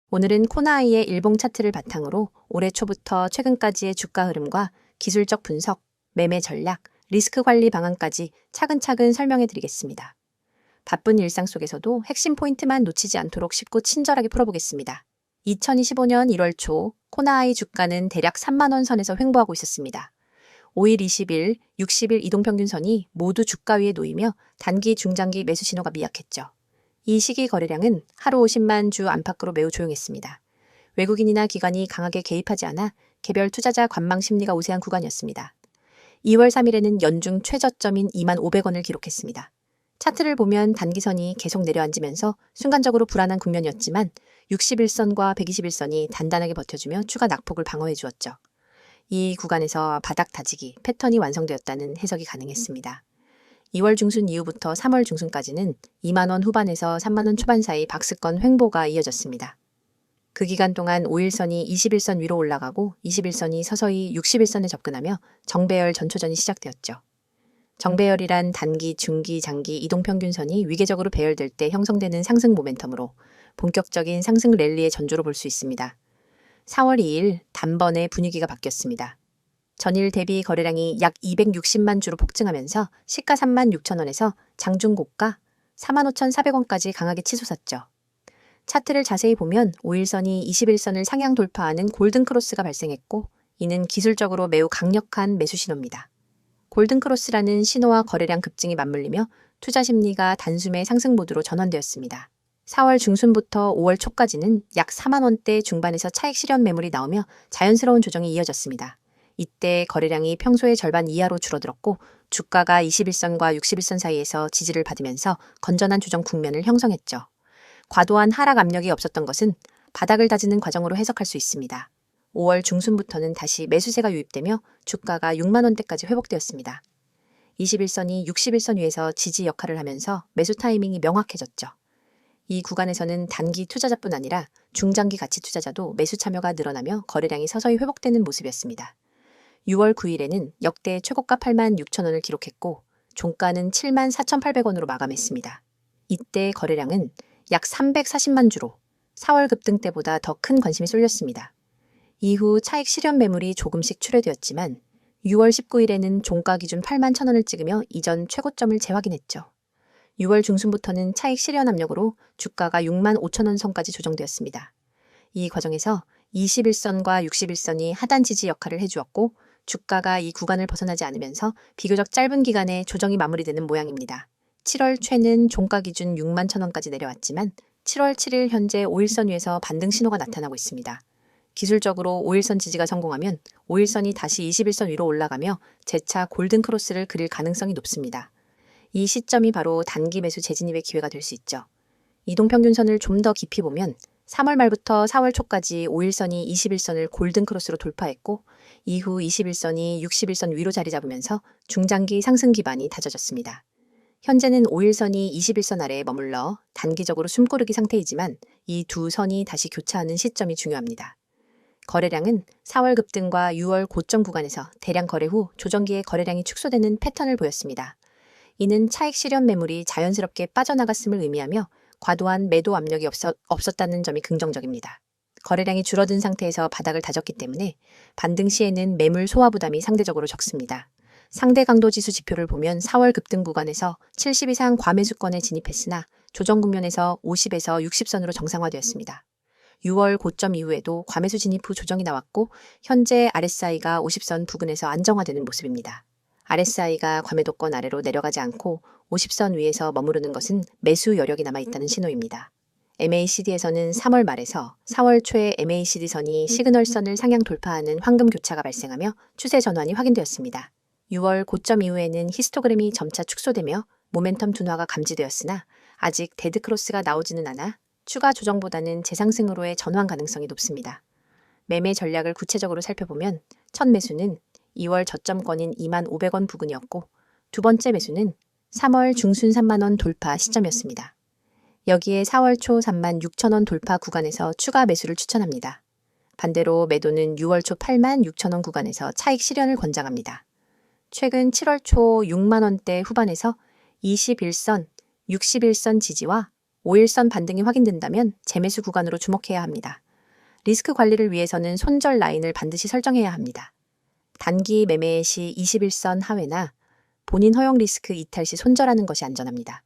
오늘은 코나아이의 일봉 차트를 바탕으로 올해 초부터 최근까지의 주가 흐름과 기술적 분석, 매매 전략, 리스크 관리 방안까지 차근차근 설명해 드리겠습니다. 바쁜 일상 속에서도 핵심 포인트만 놓치지 않도록 쉽고 친절하게 풀어보겠습니다. 2025년 1월 초 코나아이 주가는 대략 3만 원 선에서 횡보하고 있었습니다. 5일, 20일, 60일 이동평균선이 모두 주가 위에 놓이며 단기, 중장기 매수 신호가 미약했죠. 이 시기 거래량은 하루 50만 주 안팎으로 매우 조용했습니다. 외국인이나 기관이 강하게 개입하지 않아 개별 투자자 관망 심리가 우세한 구간이었습니다. 2월 3일에는 연중 최저점인 2만 500원을 기록했습니다. 차트를 보면 단기선이 계속 내려앉으면서 순간적으로 불안한 국면이었지만 61선과 121선이 단단하게 버텨주며 추가 낙폭을 방어해 주었죠. 이 구간에서 바닥 다지기 패턴이 완성되었다는 해석이 가능했습니다. 2월 중순 이후부터 3월 중순까지는 2만 원 후반에서 3만 원 초반 사이 박스권 횡보가 이어졌습니다. 그 기간 동안 5일선이 21선 위로 올라가고 21선이 서서히 61선에 접근하며 정배열 전초전이 시작되었죠. 정배열이란 단기, 중기, 장기 이동평균선이 위계적으로 배열될 때 형성되는 상승 모멘텀으로 본격적인 상승 랠리의 전조로 볼 수 있습니다. 4월 2일 단번에 분위기가 바뀌었습니다. 전일 대비 거래량이 약 260만 주로 폭증하면서 시가 3만 6천 원에서 장중 고가 4만 5,400원까지 강하게 치솟았죠. 차트를 자세히 보면 5일선이 21선을 상향 돌파하는 골든 크로스가 발생했고 이는 기술적으로 매우 강력한 매수 신호입니다. 골든 크로스라는 신호와 거래량 급증이 맞물리며 투자 심리가 단숨에 상승 모드로 전환되었습니다. 4월 중순부터 5월 초까지는 약 4만 원대 중반에서 차익 실현 매물이 나오며 자연스러운 조정이 이어졌습니다. 이때 거래량이 평소의 절반 이하로 줄어들었고 주가가 21선과 61선 사이에서 지지를 받으면서 건전한 조정 국면을 형성했죠. 과도한 하락 압력이 없었던 것은 바닥을 다지는 과정으로 해석할 수 있습니다. 5월 중순부터는 다시 매수세가 유입되며 주가가 6만 원대까지 회복되었습니다. 21선이 61선 위에서 지지 역할을 하면서 매수 타이밍이 명확해졌죠. 이 구간에서는 단기 투자자뿐 아니라 중장기 가치 투자자도 매수 참여가 늘어나며 거래량이 서서히 회복되는 모습이었습니다. 6월 9일에는 역대 최고가 8만 6천 원을 기록했고 종가는 7만 4,800원으로 마감했습니다. 이때 거래량은 약 340만 주로 4월 급등 때보다 더 큰 관심이 쏠렸습니다. 이후 차익 실현 매물이 조금씩 출회되었지만 6월 19일에는 종가 기준 8만 1,000원을 찍으며 이전 최고점을 재확인했죠. 6월 중순부터는 차익 실현 압력으로 주가가 6만 5천 원 선까지 조정되었습니다. 이 과정에서 21선과 61선이 하단 지지 역할을 해주었고 주가가 이 구간을 벗어나지 않으면서 비교적 짧은 기간에 조정이 마무리되는 모양입니다. 7월 최는 종가 기준 6만 1,000원까지 내려왔지만 7월 7일 현재 5일선 위에서 반등 신호가 나타나고 있습니다. 기술적으로 5일선 지지가 성공하면 5일선이 다시 21선 위로 올라가며 재차 골든 크로스를 그릴 가능성이 높습니다. 이 시점이 바로 단기 매수 재진입의 기회가 될 수 있죠. 이동평균선을 좀 더 깊이 보면 3월 말부터 4월 초까지 5일선이 21선을 골든 크로스로 돌파했고 이후 21선이 61선 위로 자리 잡으면서 중장기 상승 기반이 다져졌습니다. 현재는 5일선이 21선 아래에 머물러 단기적으로 숨고르기 상태이지만 이 두 선이 다시 교차하는 시점이 중요합니다. 거래량은 4월 급등과 6월 고점 구간에서 대량 거래 후 조정기에 거래량이 축소되는 패턴을 보였습니다. 이는 차익 실현 매물이 자연스럽게 빠져나갔음을 의미하며 과도한 매도 압력이 없었다는 점이 긍정적입니다. 거래량이 줄어든 상태에서 바닥을 다졌기 때문에 반등 시에는 매물 소화 부담이 상대적으로 적습니다. 상대 강도 지수 지표를 보면 4월 급등 구간에서 70 이상 과매수권에 진입했으나 조정 국면에서 50에서 60선으로 정상화되었습니다. 6월 고점 이후에도 과매수 진입 후 조정이 나왔고 현재 RSI가 50선 부근에서 안정화되는 모습입니다. RSI가 과매도권 아래로 내려가지 않고 50선 위에서 머무르는 것은 매수 여력이 남아있다는 신호입니다. MACD에서는 3월 말에서 4월 초에 MACD선이 시그널선을 상향 돌파하는 황금 교차가 발생하며 추세 전환이 확인되었습니다. 6월 고점 이후에는 히스토그램이 점차 축소되며 모멘텀 둔화가 감지되었으나 아직 데드크로스가 나오지는 않아 추가 조정보다는 재상승으로의 전환 가능성이 높습니다. 매매 전략을 구체적으로 살펴보면 첫 매수는 2월 저점권인 2만 500원 부근이었고 두 번째 매수는 3월 중순 3만 원 돌파 시점이었습니다. 여기에 4월 초 3만 6천 원 돌파 구간에서 추가 매수를 추천합니다. 반대로 매도는 6월 초 8만 6천 원 구간에서 차익 실현을 권장합니다. 최근 7월 초 6만 원대 후반에서 21선, 61선 지지와 5일선 반등이 확인된다면 재매수 구간으로 주목해야 합니다. 리스크 관리를 위해서는 손절 라인을 반드시 설정해야 합니다. 단기 매매 시 21선 하회나 본인 허용 리스크 이탈 시 손절하는 것이 안전합니다.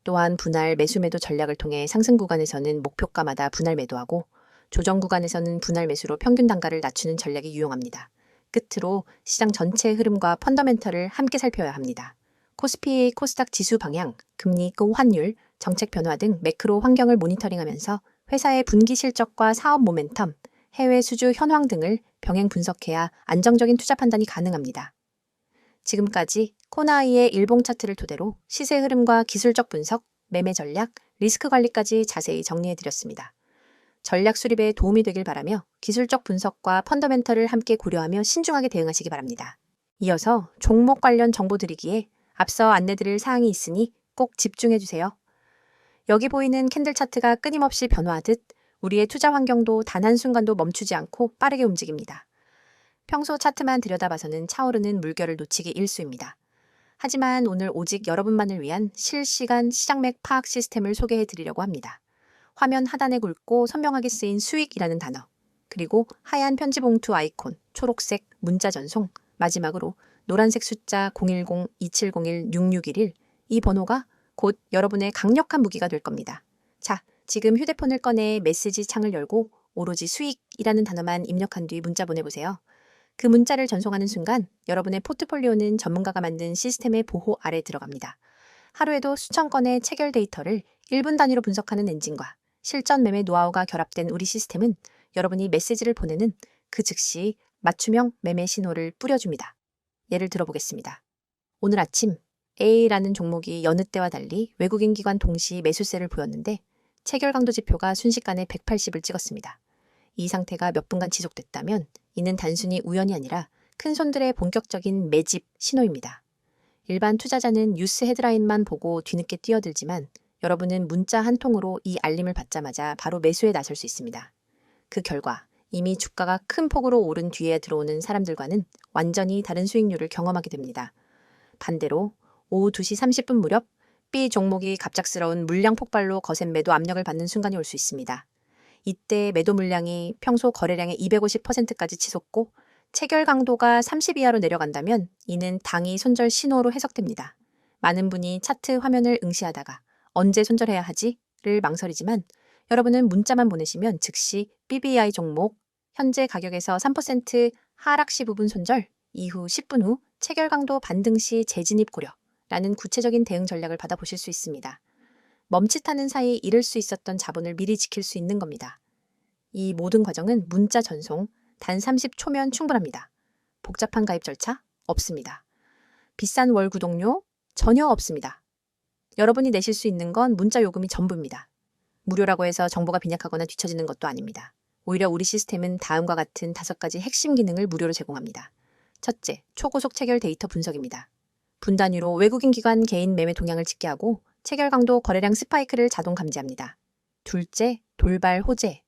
또한 분할 매수 매도 전략을 통해 상승 구간에서는 목표가마다 분할 매도하고 조정 구간에서는 분할 매수로 평균 단가를 낮추는 전략이 유용합니다. 끝으로 시장 전체의 흐름과 펀더멘털을 함께 살펴야 합니다. 코스피, 코스닥 지수 방향, 금리, 환율, 정책 변화 등 매크로 환경을 모니터링하면서 회사의 분기 실적과 사업 모멘텀, 해외 수주 현황 등을 병행 분석해야 안정적인 투자 판단이 가능합니다. 지금까지 코나이의 일봉 차트를 토대로 시세 흐름과 기술적 분석, 매매 전략, 리스크 관리까지 자세히 정리해드렸습니다. 전략 수립에 도움이 되길 바라며 기술적 분석과 펀더멘털을 함께 고려하며 신중하게 대응하시기 바랍니다. 이어서 종목 관련 정보 드리기에 앞서 안내드릴 사항이 있으니 꼭 집중해주세요. 여기 보이는 캔들 차트가 끊임없이 변화하듯 우리의 투자 환경도 단 한순간도 멈추지 않고 빠르게 움직입니다. 평소 차트만 들여다봐서는 차오르는 물결을 놓치기 일쑤입니다. 하지만 오늘 오직 여러분만을 위한 실시간 시장맥 파악 시스템을 소개해 드리려고 합니다. 화면 하단에 굵고 선명하게 쓰인 수익이라는 단어, 그리고 하얀 편지 봉투 아이콘, 초록색 문자 전송, 마지막으로 노란색 숫자 010-2701-6611, 이 번호가 곧 여러분의 강력한 무기가 될 겁니다. 자, 지금 휴대폰을 꺼내 메시지 창을 열고 오로지 수익이라는 단어만 입력한 뒤 문자 보내보세요. 그 문자를 전송하는 순간 여러분의 포트폴리오는 전문가가 만든 시스템의 보호 아래 들어갑니다. 하루에도 수천 건의 체결 데이터를 1분 단위로 분석하는 엔진과 실전 매매 노하우가 결합된 우리 시스템은 여러분이 메시지를 보내는 그 즉시 맞춤형 매매 신호를 뿌려줍니다. 예를 들어보겠습니다. 오늘 아침 A라는 종목이 여느 때와 달리 외국인 기관 동시 매수세를 보였는데 체결 강도 지표가 순식간에 180을 찍었습니다. 이 상태가 몇 분간 지속됐다면 이는 단순히 우연이 아니라 큰 손들의 본격적인 매집 신호입니다. 일반 투자자는 뉴스 헤드라인만 보고 뒤늦게 뛰어들지만 여러분은 문자 한 통으로 이 알림을 받자마자 바로 매수에 나설 수 있습니다. 그 결과 이미 주가가 큰 폭으로 오른 뒤에 들어오는 사람들과는 완전히 다른 수익률을 경험하게 됩니다. 반대로 오후 2시 30분 무렵 B 종목이 갑작스러운 물량 폭발로 거센 매도 압력을 받는 순간이 올 수 있습니다. 이때 매도 물량이 평소 거래량의 250%까지 치솟고 체결 강도가 30 이하로 내려간다면 이는 당위 손절 신호로 해석됩니다. 많은 분이 차트 화면을 응시하다가 언제 손절해야 하지?를 망설이지만 여러분은 문자만 보내시면 즉시 BBI 종목 현재 가격에서 3% 하락 시 부분 손절, 이후 10분 후 체결 강도 반등 시 재진입 고려라는 구체적인 대응 전략을 받아보실 수 있습니다. 멈칫하는 사이 잃을 수 있었던 자본을 미리 지킬 수 있는 겁니다. 이 모든 과정은 문자 전송 단 30초면 충분합니다. 복잡한 가입 절차 없습니다. 비싼 월 구독료 전혀 없습니다. 여러분이 내실 수 있는 건 문자 요금이 전부입니다. 무료라고 해서 정보가 빈약하거나 뒤처지는 것도 아닙니다. 오히려 우리 시스템은 다음과 같은 5가지 핵심 기능을 무료로 제공합니다. 첫째, 초고속 체결 데이터 분석입니다. 분 단위로 외국인 기관 개인 매매 동향을 집계 하고 체결 강도 거래량 스파이크를 자동 감지합니다. 둘째, 돌발 호재.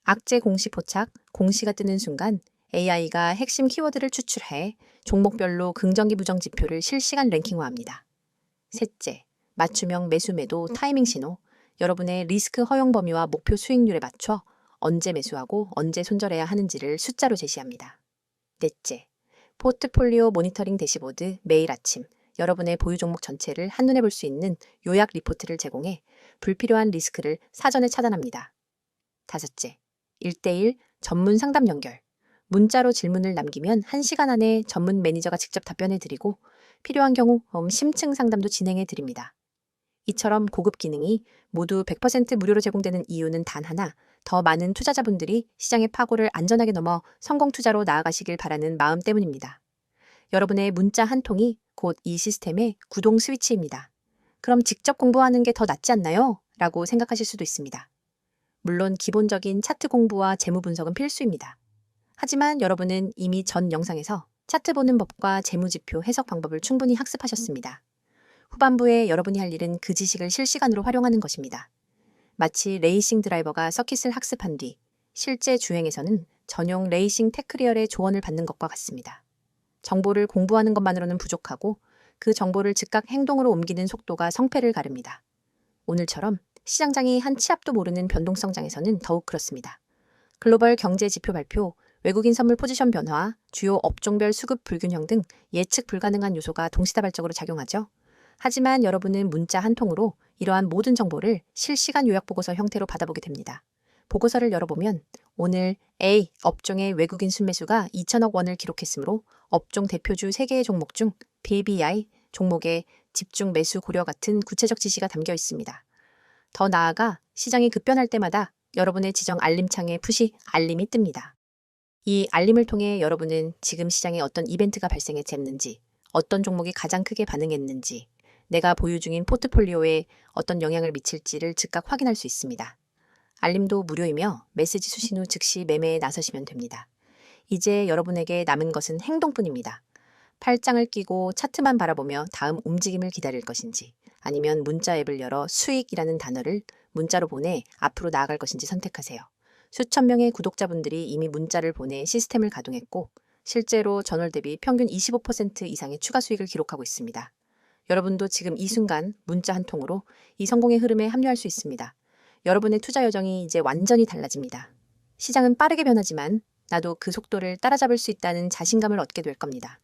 악재 공시 포착, 공시가 뜨는 순간 AI가 핵심 키워드를 추출해 종목별로 긍정기 부정 지표를 실시간 랭킹화합니다. 셋째, 맞춤형 매수 매도 타이밍 신호. 여러분의 리스크 허용 범위와 목표 수익률에 맞춰 언제 매수하고 언제 손절해야 하는지를 숫자로 제시합니다. 넷째, 포트폴리오 모니터링 대시보드 매일 아침 여러분의 보유 종목 전체를 한눈에 볼 수 있는 요약 리포트를 제공해 불필요한 리스크를 사전에 차단합니다. 다섯째, 1대1 전문 상담 연결. 문자로 질문을 남기면 1시간 안에 전문 매니저가 직접 답변해 드리고 필요한 경우 심층 상담도 진행해 드립니다. 이처럼 고급 기능이 모두 100% 무료로 제공되는 이유는 단 하나, 더 많은 투자자분들이 시장의 파고를 안전하게 넘어 성공 투자로 나아가시길 바라는 마음 때문입니다. 여러분의 문자 한 통이 곧 이 시스템의 구동 스위치입니다. 그럼 직접 공부하는 게 더 낫지 않나요? 라고 생각하실 수도 있습니다. 물론 기본적인 차트 공부와 재무 분석은 필수입니다. 하지만 여러분은 이미 전 영상에서 차트 보는 법과 재무지표 해석 방법을 충분히 학습하셨습니다. 후반부에 여러분이 할 일은 그 지식을 실시간으로 활용하는 것입니다. 마치 레이싱 드라이버가 서킷을 학습한 뒤 실제 주행에서는 전용 레이싱 테크리얼의 조언을 받는 것과 같습니다. 정보를 공부하는 것만으로는 부족하고 그 정보를 즉각 행동으로 옮기는 속도가 성패를 가릅니다. 오늘처럼 시장장이 한 치 앞도 모르는 변동성장에서는 더욱 그렇습니다. 글로벌 경제 지표 발표, 외국인 선물 포지션 변화, 주요 업종별 수급 불균형 등 예측 불가능한 요소가 동시다발적으로 작용하죠. 하지만 여러분은 문자 한 통으로 이러한 모든 정보를 실시간 요약 보고서 형태로 받아보게 됩니다. 보고서를 열어보면 오늘 A 업종의 외국인 순매수가 2천억 원을 기록했으므로 업종 대표주 3개의 종목 중 BBI 종목의 집중 매수 고려 같은 구체적 지시가 담겨 있습니다. 더 나아가 시장이 급변할 때마다 여러분의 지정 알림창에 푸시 알림이 뜹니다. 이 알림을 통해 여러분은 지금 시장에 어떤 이벤트가 발생했는지, 어떤 종목이 가장 크게 반응했는지, 내가 보유 중인 포트폴리오에 어떤 영향을 미칠지를 즉각 확인할 수 있습니다. 알림도 무료이며 메시지 수신 후 즉시 매매에 나서시면 됩니다. 이제 여러분에게 남은 것은 행동뿐입니다. 팔짱을 끼고 차트만 바라보며 다음 움직임을 기다릴 것인지, 아니면 문자 앱을 열어 수익이라는 단어를 문자로 보내 앞으로 나아갈 것인지 선택하세요. 수천 명의 구독자분들이 이미 문자를 보내 시스템을 가동했고 실제로 전월 대비 평균 25% 이상의 추가 수익을 기록하고 있습니다. 여러분도 지금 이 순간 문자 한 통으로 이 성공의 흐름에 합류할 수 있습니다. 여러분의 투자 여정이 이제 완전히 달라집니다. 시장은 빠르게 변하지만 나도 그 속도를 따라잡을 수 있다는 자신감을 얻게 될 겁니다.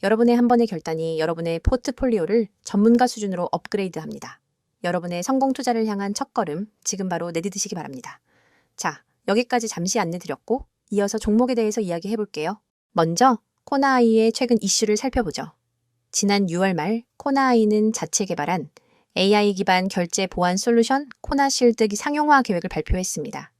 여러분의 한 번의 결단이 여러분의 포트폴리오를 전문가 수준으로 업그레이드합니다. 여러분의 성공 투자를 향한 첫걸음 지금 바로 내디디시기 바랍니다. 자, 여기까지 잠시 안내드렸고 이어서 종목에 대해서 이야기해볼게요. 먼저 코나아이의 최근 이슈를 살펴보죠. 지난 6월 말 코나아이는 자체 개발한 AI 기반 결제 보안 솔루션 코나실드 상용화 계획을 발표했습니다.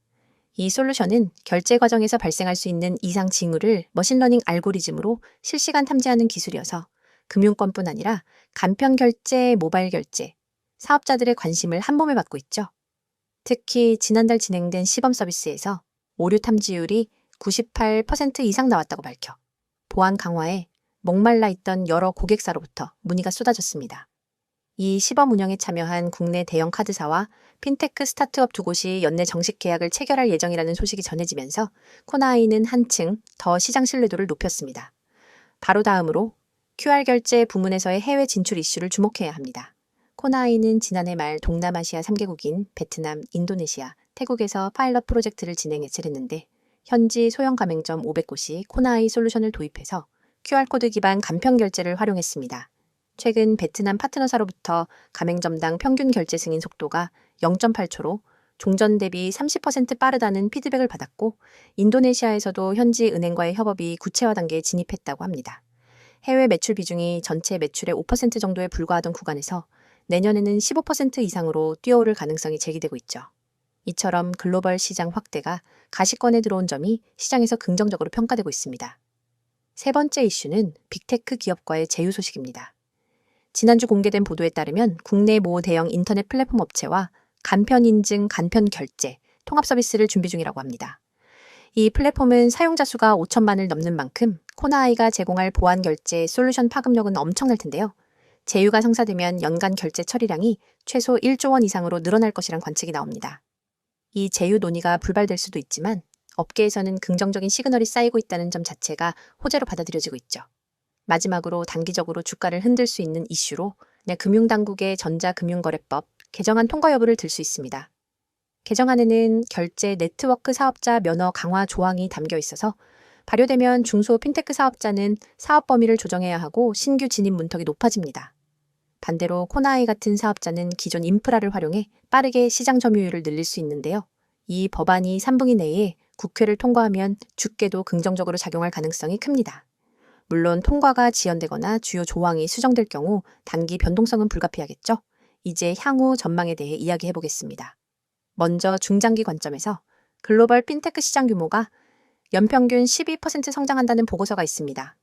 이 솔루션은 결제 과정에서 발생할 수 있는 이상 징후를 머신러닝 알고리즘으로 실시간 탐지하는 기술이어서 금융권뿐 아니라 간편 결제, 모바일 결제, 사업자들의 관심을 한 몸에 받고 있죠. 특히 지난달 진행된 시범 서비스에서 오류 탐지율이 98% 이상 나왔다고 밝혀 보안 강화에 목말라 있던 여러 고객사로부터 문의가 쏟아졌습니다. 이 시범 운영에 참여한 국내 대형 카드사와 핀테크 스타트업 두 곳이 연내 정식 계약을 체결할 예정이라는 소식이 전해지면서 코나아이는 한층 더 시장 신뢰도를 높였습니다. 바로 다음으로 QR 결제 부문에서의 해외 진출 이슈를 주목해야 합니다. 코나아이는 지난해 말 동남아시아 3개국인 베트남, 인도네시아, 태국에서 파일럿 프로젝트를 진행했는데 현지 소형 가맹점 500곳이 코나아이 솔루션을 도입해서 QR코드 기반 간편 결제를 활용했습니다. 최근 베트남 파트너사로부터 가맹점당 평균 결제 승인 속도가 0.8초로 종전 대비 30% 빠르다는 피드백을 받았고 인도네시아에서도 현지 은행과의 협업이 구체화 단계에 진입했다고 합니다. 해외 매출 비중이 전체 매출의 5% 정도에 불과하던 구간에서 내년에는 15% 이상으로 뛰어오를 가능성이 제기되고 있죠. 이처럼 글로벌 시장 확대가 가시권에 들어온 점이 시장에서 긍정적으로 평가되고 있습니다. 세 번째 이슈는 빅테크 기업과의 제휴 소식입니다. 지난주 공개된 보도에 따르면 국내 모 대형 인터넷 플랫폼 업체와 간편 인증, 간편 결제, 통합 서비스를 준비 중이라고 합니다. 이 플랫폼은 사용자 수가 5천만을 넘는 만큼 코나아이가 제공할 보안 결제 솔루션 파급력은 엄청날 텐데요. 제휴가 성사되면 연간 결제 처리량이 최소 1조 원 이상으로 늘어날 것이란 관측이 나옵니다. 이 제휴 논의가 불발될 수도 있지만 업계에서는 긍정적인 시그널이 쌓이고 있다는 점 자체가 호재로 받아들여지고 있죠. 마지막으로 단기적으로 주가를 흔들 수 있는 이슈로 금융당국의 전자금융거래법 개정안 통과 여부를 들 수 있습니다. 개정안에는 결제 네트워크 사업자 면허 강화 조항이 담겨 있어서 발효되면 중소 핀테크 사업자는 사업 범위를 조정해야 하고 신규 진입 문턱이 높아집니다. 반대로 코나아이 같은 사업자는 기존 인프라를 활용해 빠르게 시장 점유율을 늘릴 수 있는데요. 이 법안이 3분기 내에 국회를 통과하면 주께도 긍정적으로 작용할 가능성이 큽니다. 물론 통과가 지연되거나 주요 조항이 수정될 경우 단기 변동성은 불가피하겠죠. 이제 향후 전망에 대해 이야기해 보겠습니다. 먼저 중장기 관점에서 글로벌 핀테크 시장 규모가 연평균 12% 성장한다는 보고서가 있습니다.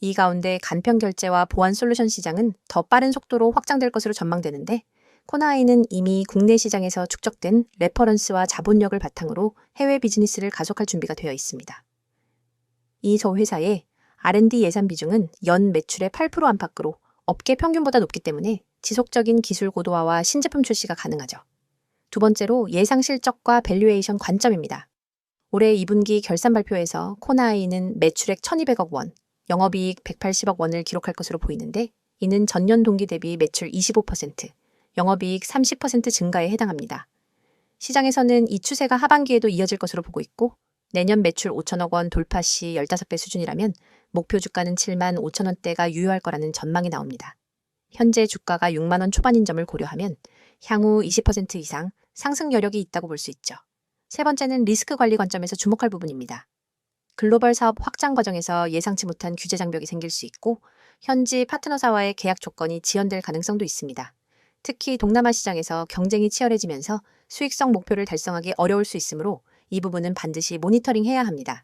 이 가운데 간편 결제와 보안 솔루션 시장은 더 빠른 속도로 확장될 것으로 전망되는데 코나아이는 이미 국내 시장에서 축적된 레퍼런스와 자본력을 바탕으로 해외 비즈니스를 가속할 준비가 되어 있습니다. 이 저 회사의 R&D 예산 비중은 연 매출의 8% 안팎으로 업계 평균보다 높기 때문에 지속적인 기술 고도화와 신제품 출시가 가능하죠. 두 번째로 예상 실적과 밸류에이션 관점입니다. 올해 2분기 결산 발표에서 코나아이는 매출액 1,200억 원, 영업이익 180억 원을 기록할 것으로 보이는데 이는 전년 동기 대비 매출 25%, 영업이익 30% 증가에 해당합니다. 시장에서는 이 추세가 하반기에도 이어질 것으로 보고 있고 내년 매출 5천억 원 돌파 시 15배 수준이라면 목표 주가는 7만 5천 원대가 유효할 거라는 전망이 나옵니다. 현재 주가가 6만 원 초반인 점을 고려하면 향후 20% 이상 상승 여력이 있다고 볼 수 있죠. 세 번째는 리스크 관리 관점에서 주목할 부분입니다. 글로벌 사업 확장 과정에서 예상치 못한 규제 장벽이 생길 수 있고 현지 파트너사와의 계약 조건이 지연될 가능성도 있습니다. 특히 동남아 시장에서 경쟁이 치열해지면서 수익성 목표를 달성하기 어려울 수 있으므로 이 부분은 반드시 모니터링해야 합니다.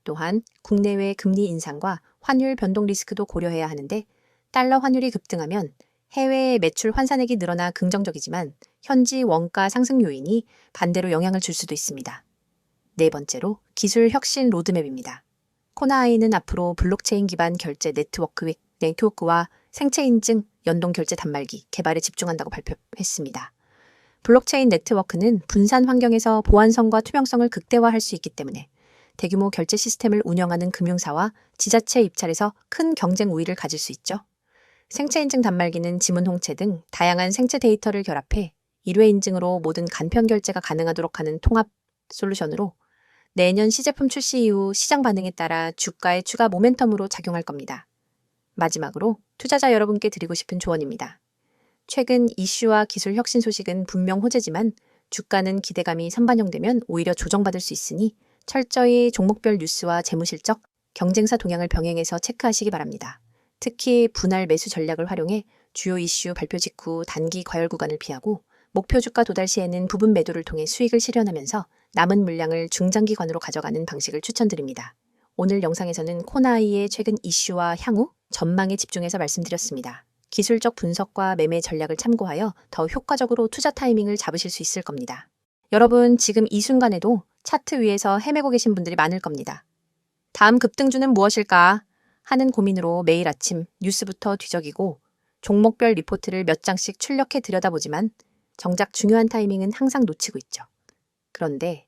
또한 국내외 금리 인상과 환율 변동 리스크도 고려해야 하는데 달러 환율이 급등하면 해외의 매출 환산액이 늘어나 긍정적이지만 현지 원가 상승 요인이 반대로 영향을 줄 수도 있습니다. 네 번째로 기술 혁신 로드맵입니다. 코나아이는 앞으로 블록체인 기반 결제 네트워크와 생체 인증 연동 결제 단말기 개발에 집중한다고 발표했습니다. 블록체인 네트워크는 분산 환경에서 보안성과 투명성을 극대화할 수 있기 때문에 대규모 결제 시스템을 운영하는 금융사와 지자체 입찰에서 큰 경쟁 우위를 가질 수 있죠. 생체 인증 단말기는 지문 홍채 등 다양한 생체 데이터를 결합해 일회 인증으로 모든 간편 결제가 가능하도록 하는 통합 솔루션으로 내년 시제품 출시 이후 시장 반응에 따라 주가의 추가 모멘텀으로 작용할 겁니다. 마지막으로 투자자 여러분께 드리고 싶은 조언입니다. 최근 이슈와 기술 혁신 소식은 분명 호재지만 주가는 기대감이 선반영되면 오히려 조정받을 수 있으니 철저히 종목별 뉴스와 재무실적, 경쟁사 동향을 병행해서 체크하시기 바랍니다. 특히 분할 매수 전략을 활용해 주요 이슈 발표 직후 단기 과열 구간을 피하고 목표 주가 도달 시에는 부분 매도를 통해 수익을 실현하면서 남은 물량을 중장기관으로 가져가는 방식을 추천드립니다. 오늘 영상에서는 코나아이의 최근 이슈와 향후 전망에 집중해서 말씀드렸습니다. 기술적 분석과 매매 전략을 참고하여 더 효과적으로 투자 타이밍을 잡으실 수 있을 겁니다. 여러분, 지금 이 순간에도 차트 위에서 헤매고 계신 분들이 많을 겁니다. 다음 급등주는 무엇일까 하는 고민으로 매일 아침 뉴스부터 뒤적이고 종목별 리포트를 몇 장씩 출력해 들여다보지만 정작 중요한 타이밍은 항상 놓치고 있죠. 그런데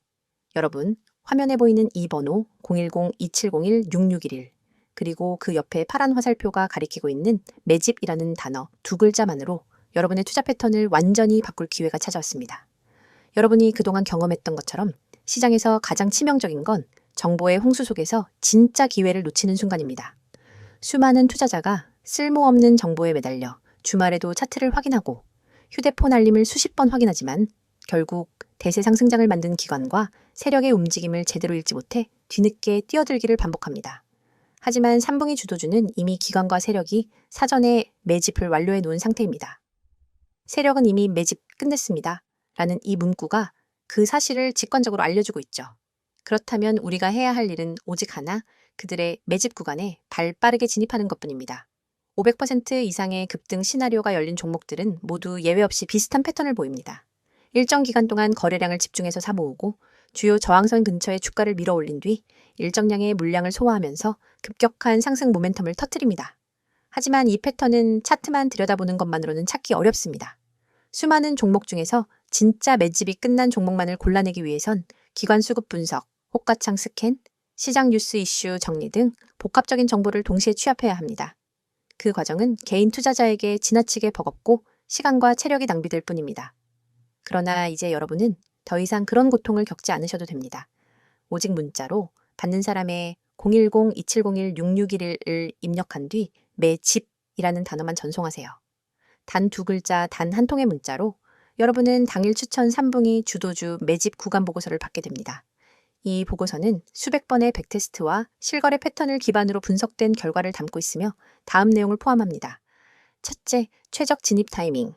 여러분, 화면에 보이는 이 번호 010-2701-6611 그리고 그 옆에 파란 화살표가 가리키고 있는 매집이라는 단어 두 글자만으로 여러분의 투자 패턴을 완전히 바꿀 기회가 찾아왔습니다. 여러분이 그동안 경험했던 것처럼 시장에서 가장 치명적인 건 정보의 홍수 속에서 진짜 기회를 놓치는 순간입니다. 수많은 투자자가 쓸모없는 정보에 매달려 주말에도 차트를 확인하고 휴대폰 알림을 수십 번 확인하지만 결국 대세 상승장을 만든 기관과 세력의 움직임을 제대로 읽지 못해 뒤늦게 뛰어들기를 반복합니다. 하지만 3분기 주도주는 이미 기관과 세력이 사전에 매집을 완료해 놓은 상태입니다. 세력은 이미 매집 끝냈습니다. 라는 이 문구가 그 사실을 직관적으로 알려주고 있죠. 그렇다면 우리가 해야 할 일은 오직 하나, 그들의 매집 구간에 발 빠르게 진입하는 것뿐입니다. 500% 이상의 급등 시나리오가 열린 종목들은 모두 예외 없이 비슷한 패턴을 보입니다. 일정 기간 동안 거래량을 집중해서 사모으고 주요 저항선 근처에 주가를 밀어 올린 뒤 일정량의 물량을 소화하면서 급격한 상승 모멘텀을 터뜨립니다. 하지만 이 패턴은 차트만 들여다보는 것만으로는 찾기 어렵습니다. 수많은 종목 중에서 진짜 매집이 끝난 종목만을 골라내기 위해선 기관 수급 분석, 호가창 스캔, 시장 뉴스 이슈 정리 등 복합적인 정보를 동시에 취합해야 합니다. 그 과정은 개인 투자자에게 지나치게 버겁고 시간과 체력이 낭비될 뿐입니다. 그러나 이제 여러분은 더 이상 그런 고통을 겪지 않으셔도 됩니다. 오직 문자로 받는 사람의 010-2701-6611을 입력한 뒤 매집이라는 단어만 전송하세요. 단 두 글자, 단 한 통의 문자로 여러분은 당일 추천 3분기 주도주 매집 구간 보고서를 받게 됩니다. 이 보고서는 수백 번의 백테스트와 실거래 패턴을 기반으로 분석된 결과를 담고 있으며 다음 내용을 포함합니다. 첫째, 최적 진입 타이밍.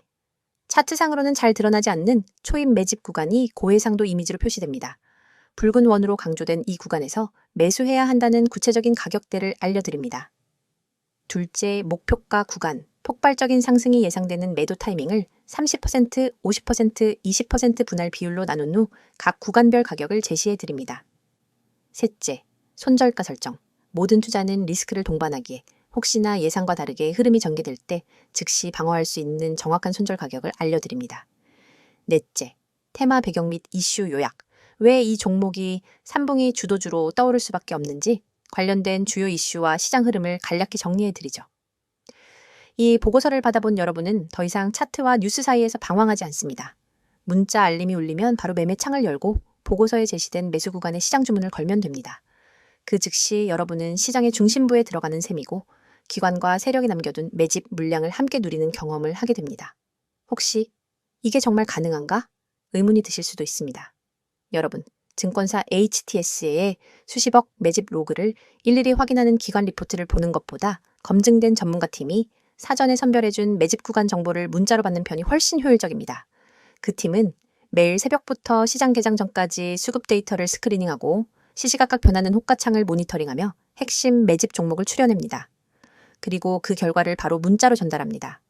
차트상으로는 잘 드러나지 않는 초입 매집 구간이 고해상도 이미지로 표시됩니다. 붉은 원으로 강조된 이 구간에서 매수해야 한다는 구체적인 가격대를 알려드립니다. 둘째, 목표가 구간. 폭발적인 상승이 예상되는 매도 타이밍을 30%, 50%, 20% 분할 비율로 나눈 후 각 구간별 가격을 제시해 드립니다. 셋째, 손절가 설정. 모든 투자는 리스크를 동반하기에 혹시나 예상과 다르게 흐름이 전개될 때 즉시 방어할 수 있는 정확한 손절 가격을 알려드립니다. 넷째, 테마 배경 및 이슈 요약. 왜 이 종목이 3분기 주도주로 떠오를 수밖에 없는지 관련된 주요 이슈와 시장 흐름을 간략히 정리해 드리죠. 이 보고서를 받아본 여러분은 더 이상 차트와 뉴스 사이에서 방황하지 않습니다. 문자 알림이 울리면 바로 매매창을 열고 보고서에 제시된 매수 구간의 시장 주문을 걸면 됩니다. 그 즉시 여러분은 시장의 중심부에 들어가는 셈이고 기관과 세력이 남겨둔 매집 물량을 함께 누리는 경험을 하게 됩니다. 혹시 이게 정말 가능한가? 의문이 드실 수도 있습니다. 여러분, 증권사 HTS의 수십억 매집 로그를 일일이 확인하는 기관 리포트를 보는 것보다 검증된 전문가팀이 사전에 선별해준 매집 구간 정보를 문자로 받는 편이 훨씬 효율적입니다. 그 팀은 매일 새벽부터 시장 개장 전까지 수급 데이터를 스크리닝하고 시시각각 변하는 호가창을 모니터링하며 핵심 매집 종목을 추려냅니다. 그리고 그 결과를 바로 문자로 전달합니다.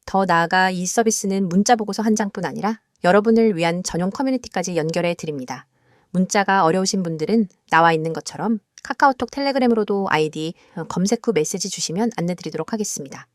더 나아가 이 서비스는 문자 보고서 한 장뿐 아니라 여러분을 위한 전용 커뮤니티까지 연결해 드립니다. 문자가 어려우신 분들은 나와 있는 것처럼 카카오톡 텔레그램으로도 아이디 검색 후 메시지 주시면 안내드리도록 하겠습니다.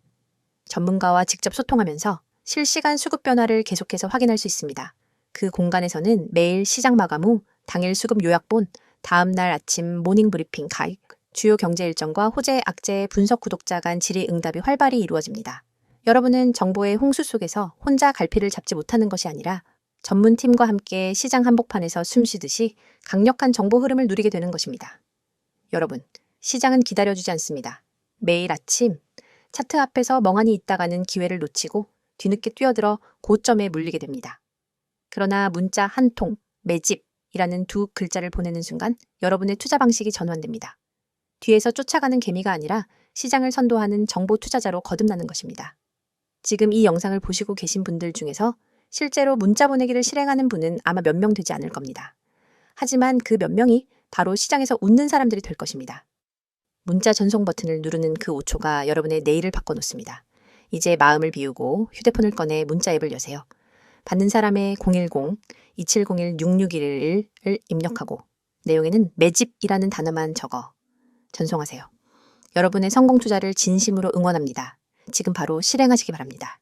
전문가와 직접 소통하면서 실시간 수급 변화를 계속해서 확인할 수 있습니다. 그 공간에서는 매일 시장 마감 후 당일 수급 요약본, 다음 날 아침 모닝 브리핑 가입, 주요 경제 일정과 호재, 악재, 분석 구독자 간 질의응답이 활발히 이루어집니다. 여러분은 정보의 홍수 속에서 혼자 갈피를 잡지 못하는 것이 아니라 전문팀과 함께 시장 한복판에서 숨쉬듯이 강력한 정보 흐름을 누리게 되는 것입니다. 여러분, 시장은 기다려주지 않습니다. 매일 아침 차트 앞에서 멍하니 있다가는 기회를 놓치고 뒤늦게 뛰어들어 고점에 물리게 됩니다. 그러나 문자 한 통, 매집이라는 두 글자를 보내는 순간 여러분의 투자 방식이 전환됩니다. 뒤에서 쫓아가는 개미가 아니라 시장을 선도하는 정보 투자자로 거듭나는 것입니다. 지금 이 영상을 보시고 계신 분들 중에서 실제로 문자 보내기를 실행하는 분은 아마 몇 명 되지 않을 겁니다. 하지만 그 몇 명이 바로 시장에서 웃는 사람들이 될 것입니다. 문자 전송 버튼을 누르는 그 5초가 여러분의 내일을 바꿔놓습니다. 이제 마음을 비우고 휴대폰을 꺼내 문자 앱을 여세요. 받는 사람의 010-2701-6611을 입력하고 내용에는 매집이라는 단어만 적어 전송하세요. 여러분의 성공 투자를 진심으로 응원합니다. 지금 바로 실행하시기 바랍니다.